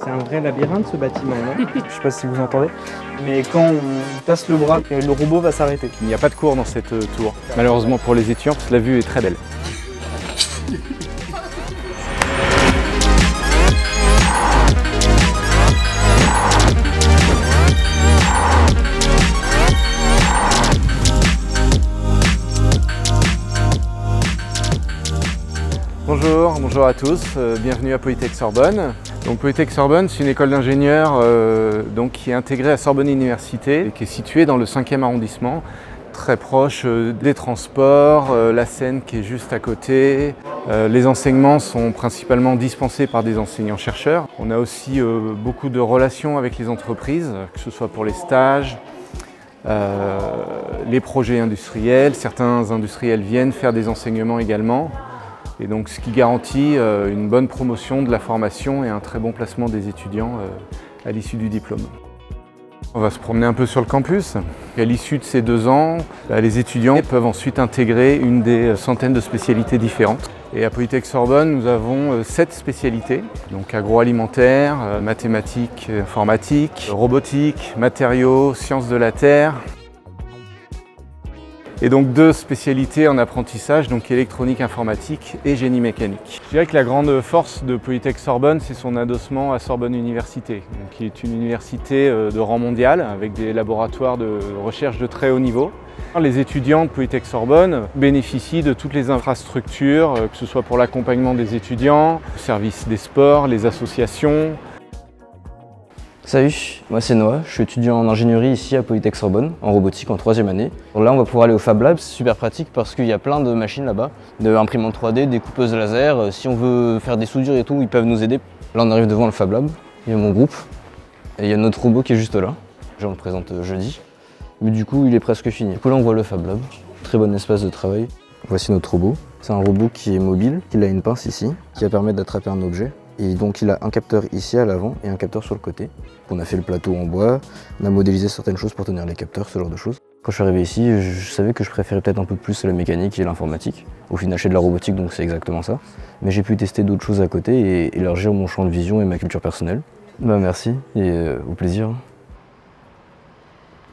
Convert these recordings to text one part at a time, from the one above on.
C'est un vrai labyrinthe ce bâtiment, non? Je sais pas si vous entendez, mais quand on passe le bras, le robot va s'arrêter. Il n'y a pas de cours dans cette tour, malheureusement pour les étudiants, parce que la vue est très belle. Bonjour à tous, bienvenue à Polytech Sorbonne. Donc Polytech Sorbonne, c'est une école d'ingénieurs qui est intégrée à Sorbonne Université et qui est située dans le 5e arrondissement, très proche des transports, la Seine qui est juste à côté. Les enseignements sont principalement dispensés par des enseignants-chercheurs. On a aussi beaucoup de relations avec les entreprises, que ce soit pour les stages, les projets industriels. Certains industriels viennent faire des enseignements également. Et donc ce qui garantit une bonne promotion de la formation et un très bon placement des étudiants à l'issue du diplôme. On va se promener un peu sur le campus. À l'issue de ces 2 ans, les étudiants peuvent ensuite intégrer une des centaines de spécialités différentes. Et à Polytech Sorbonne, nous avons 7 spécialités, donc agroalimentaire, mathématiques, informatique, robotique, matériaux, sciences de la terre. Et donc 2 spécialités en apprentissage, donc électronique, informatique et génie mécanique. Je dirais que la grande force de Polytech Sorbonne, c'est son adossement à Sorbonne Université, qui est une université de rang mondial avec des laboratoires de recherche de très haut niveau. Les étudiants de Polytech Sorbonne bénéficient de toutes les infrastructures, que ce soit pour l'accompagnement des étudiants, le service des sports, les associations. Salut, moi c'est Noah, je suis étudiant en ingénierie ici à Polytech Sorbonne, en robotique en 3e année. Là on va pouvoir aller au Fab Lab, c'est super pratique parce qu'il y a plein de machines là-bas, d'imprimantes 3D, découpeuses laser, si on veut faire des soudures et tout, ils peuvent nous aider. Là on arrive devant le Fab Lab, il y a mon groupe, et il y a notre robot qui est juste là. Je le présente jeudi, mais du coup il est presque fini. Du coup là on voit le Fab Lab, très bon espace de travail. Voici notre robot, c'est un robot qui est mobile, il a une pince ici, qui va permettre d'attraper un objet. Et donc il a un capteur ici à l'avant et un capteur sur le côté. On a fait le plateau en bois, on a modélisé certaines choses pour tenir les capteurs, ce genre de choses. Quand je suis arrivé ici, je savais que je préférais peut-être un peu plus la mécanique et l'informatique. Au final, je fais de la robotique, donc c'est exactement ça. Mais j'ai pu tester d'autres choses à côté et élargir mon champ de vision et ma culture personnelle. Merci et au plaisir.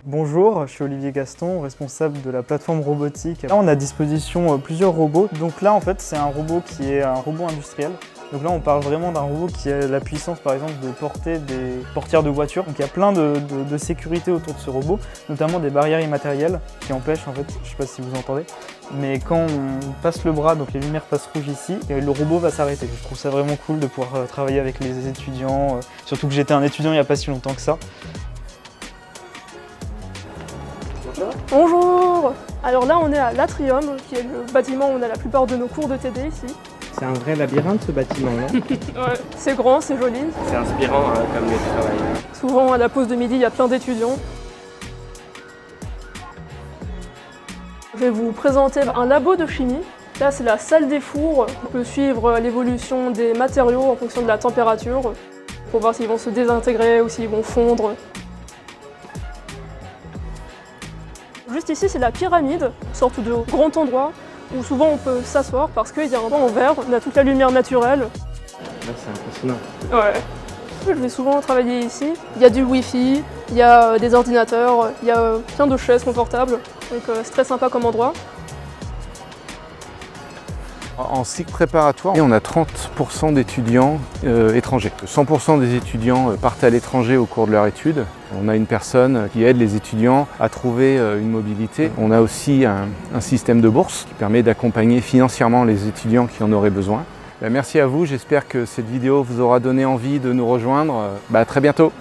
Bonjour, je suis Olivier Gaston, responsable de la plateforme robotique. Là, on a à disposition plusieurs robots. Donc là, en fait, c'est un robot qui est un robot industriel. Donc là, on parle vraiment d'un robot qui a la puissance, par exemple, de porter des portières de voitures. Donc il y a plein de sécurité autour de ce robot, notamment des barrières immatérielles qui empêchent, en fait, je ne sais pas si vous entendez, mais quand on passe le bras, donc les lumières passent rouges ici, et le robot va s'arrêter. Je trouve ça vraiment cool de pouvoir travailler avec les étudiants, surtout que j'étais un étudiant il n'y a pas si longtemps que ça. Bonjour! Alors là on est à l'Atrium, qui est le bâtiment où on a la plupart de nos cours de TD ici. C'est un vrai labyrinthe ce bâtiment, non? Ouais, c'est grand, c'est joli. C'est inspirant comme lieu de travail. Souvent à la pause de midi il y a plein d'étudiants. Je vais vous présenter un labo de chimie. Là c'est la salle des fours. On peut suivre l'évolution des matériaux en fonction de la température pour voir s'ils vont se désintégrer ou s'ils vont fondre. Juste ici, c'est la pyramide, une sorte de grand endroit où souvent on peut s'asseoir parce qu'il y a un banc en verre, on a toute la lumière naturelle. Là, c'est impressionnant. Ouais. Je vais souvent travailler ici. Il y a du Wi-Fi, il y a des ordinateurs, il y a plein de chaises confortables. Donc c'est très sympa comme endroit. En cycle préparatoire, on a 30% d'étudiants étrangers. 100% des étudiants partent à l'étranger au cours de leur étude. On a une personne qui aide les étudiants à trouver une mobilité. On a aussi un système de bourse qui permet d'accompagner financièrement les étudiants qui en auraient besoin. Merci à vous, j'espère que cette vidéo vous aura donné envie de nous rejoindre. À très bientôt.